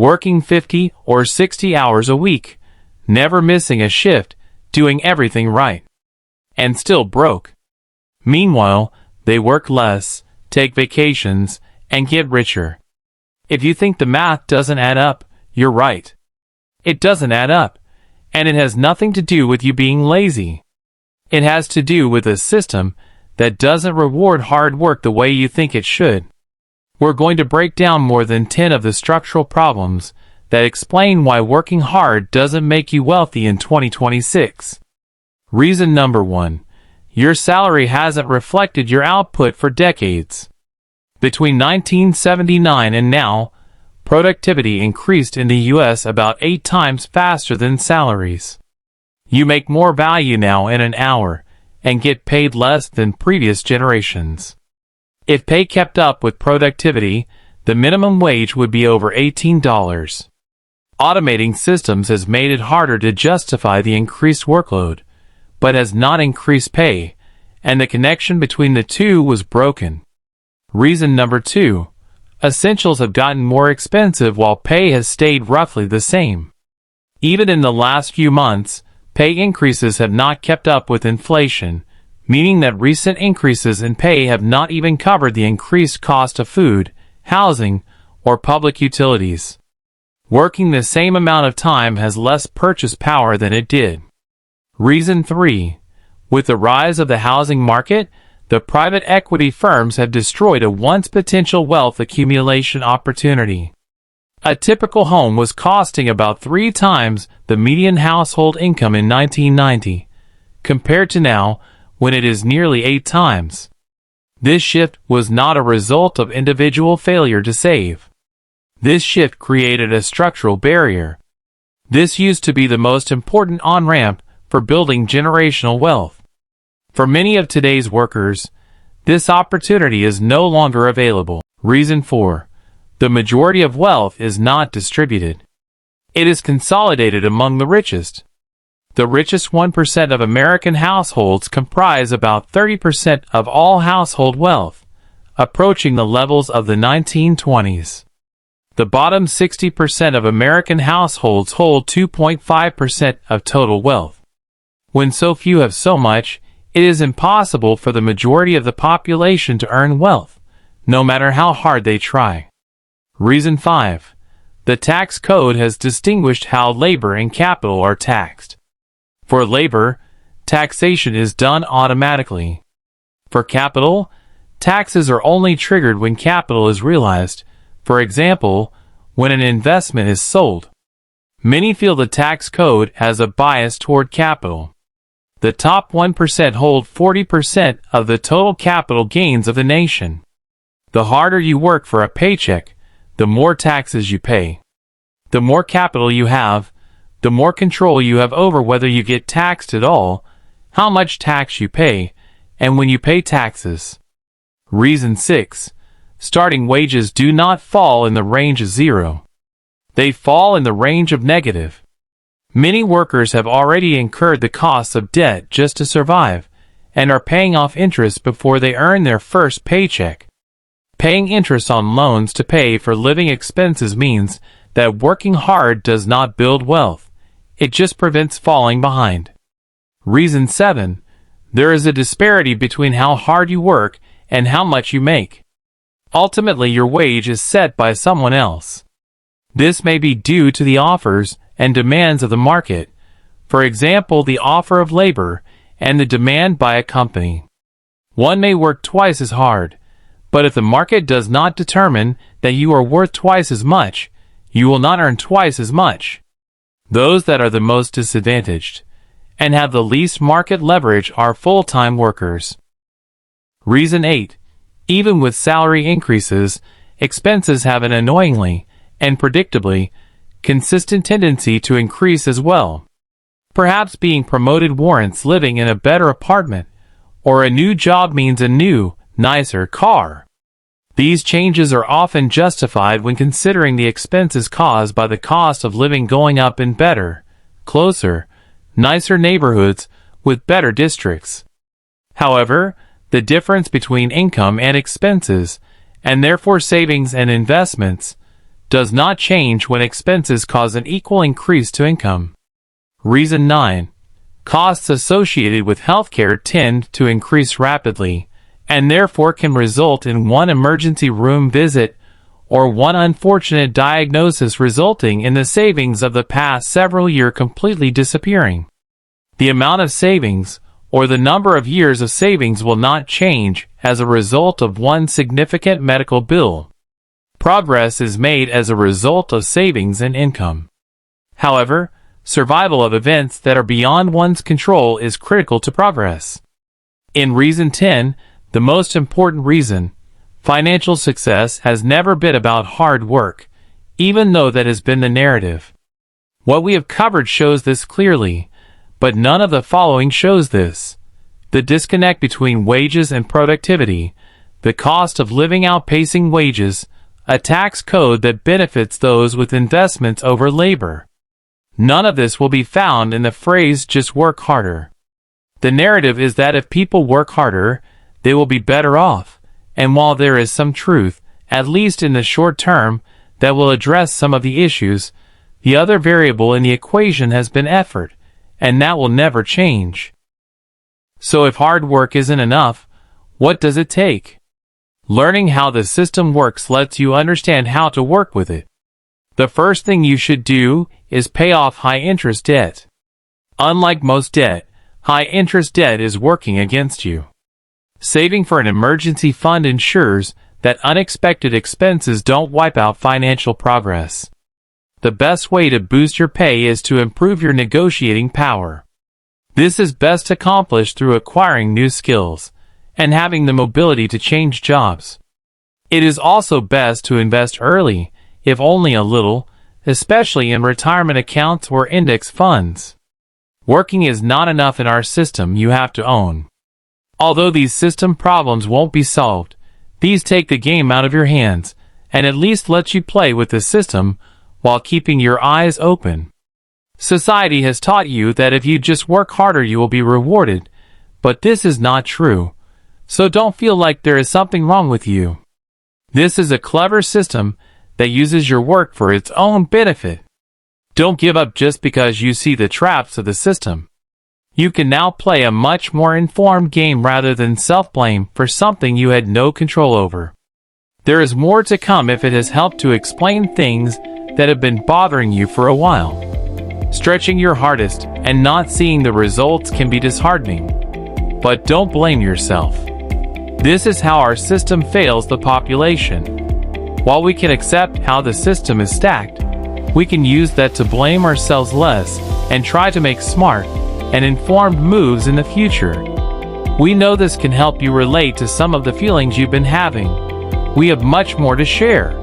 working 50 or 60 hours a week, never missing a shift, doing everything right, and still broke. Meanwhile, they work less, take vacations, and get richer. If you think the math doesn't add up, you're right. It doesn't add up, and it has nothing to do with you being lazy. It has to do with a system that doesn't reward hard work the way you think it should. We're going to break down more than 10 of the structural problems that explain why working hard doesn't make you wealthy in 2026. Reason number 1. Your salary hasn't reflected your output for decades. Between 1979 and now, productivity increased in the U.S. about 8 times faster than salaries. You make more value now in an hour and get paid less than previous generations. If pay kept up with productivity, the minimum wage would be over $18. Automating systems has made it harder to justify the increased workload, but has not increased pay, and the connection between the two was broken. Reason number 2. Essentials have gotten more expensive while pay has stayed roughly the same. Even in the last few months, pay increases have not kept up with inflation, meaning that recent increases in pay have not even covered the increased cost of food, housing, or public utilities. Working the same amount of time has less purchase power than it did. Reason 3. With the rise of the housing market, the private equity firms have destroyed a once potential wealth accumulation opportunity. A typical home was costing about 3 times the median household income in 1990, compared to now, when it is nearly 8 times. This shift was not a result of individual failure to save. This shift created a structural barrier. This used to be the most important on-ramp for building generational wealth. For many of today's workers, this opportunity is no longer available. Reason 4. The majority of wealth is not distributed. It is consolidated among the richest. The richest 1% of American households comprise about 30% of all household wealth, approaching the levels of the 1920s. The bottom 60% of American households hold 2.5% of total wealth. When so few have so much, it is impossible for the majority of the population to earn wealth, no matter how hard they try. Reason 5. The tax code has distinguished how labor and capital are taxed. For labor, taxation is done automatically. For capital, taxes are only triggered when capital is realized, for example, when an investment is sold. Many feel the tax code has a bias toward capital. The top 1% hold 40% of the total capital gains of the nation. The harder you work for a paycheck, the more taxes you pay. The more capital you have, the more control you have over whether you get taxed at all, how much tax you pay, and when you pay taxes. Reason 6. Starting wages do not fall in the range of 0. They fall in the range of negative. Many workers have already incurred the costs of debt just to survive, and are paying off interest before they earn their first paycheck. Paying interest on loans to pay for living expenses means that working hard does not build wealth. It just prevents falling behind. Reason 7. There is a disparity between how hard you work and how much you make. Ultimately, your wage is set by someone else. This may be due to the offers and demands of the market, for example, the offer of labor and the demand by a company. One may work twice as hard, but if the market does not determine that you are worth twice as much, you will not earn twice as much. Those that are the most disadvantaged and have the least market leverage are full-time workers. Reason 8. Even with salary increases, expenses have an annoyingly and predictably consistent tendency to increase as well. Perhaps being promoted warrants living in a better apartment, or a new job means a new, nicer car. These changes are often justified when considering the expenses caused by the cost of living going up in better, closer, nicer neighborhoods with better districts. However, the difference between income and expenses, and therefore savings and investments, does not change when expenses cause an equal increase to income. Reason 9. Costs associated with healthcare tend to increase rapidly, and therefore can result in one emergency room visit or one unfortunate diagnosis resulting in the savings of the past several years completely disappearing. The amount of savings, or the number of years of savings, will not change as a result of one significant medical bill. Progress is made as a result of savings and income. However, survival of events that are beyond one's control is critical to progress. In Reason 10, the most important reason, financial success has never been about hard work, even though that has been the narrative. What we have covered shows this clearly, but none of the following shows this. The disconnect between wages and productivity, the cost of living outpacing wages, a tax code that benefits those with investments over labor. None of this will be found in the phrase "just work harder." The narrative is that if people work harder, they will be better off, and while there is some truth, at least in the short term, that will address some of the issues, the other variable in the equation has been effort, and that will never change. So if hard work isn't enough, what does it take? Learning how the system works lets you understand how to work with it. The first thing you should do is pay off high-interest debt. Unlike most debt, high-interest debt is working against you. Saving for an emergency fund ensures that unexpected expenses don't wipe out financial progress. The best way to boost your pay is to improve your negotiating power. This is best accomplished through acquiring new skills and having the mobility to change jobs. It is also best to invest early, if only a little, especially in retirement accounts or index funds. Working is not enough in our system. You have to own. Although these system problems won't be solved, these take the game out of your hands and at least let you play with the system while keeping your eyes open. Society has taught you that if you just work harder you will be rewarded, but this is not true, so don't feel like there is something wrong with you. This is a clever system that uses your work for its own benefit. Don't give up just because you see the traps of the system. You can now play a much more informed game rather than self-blame for something you had no control over. There is more to come if it has helped to explain things that have been bothering you for a while. Stretching your hardest and not seeing the results can be disheartening. But don't blame yourself. This is how our system fails the population. While we can accept how the system is stacked, we can use that to blame ourselves less and try to make smart and informed moves in the future. We know this can help you relate to some of the feelings you've been having. We have much more to share.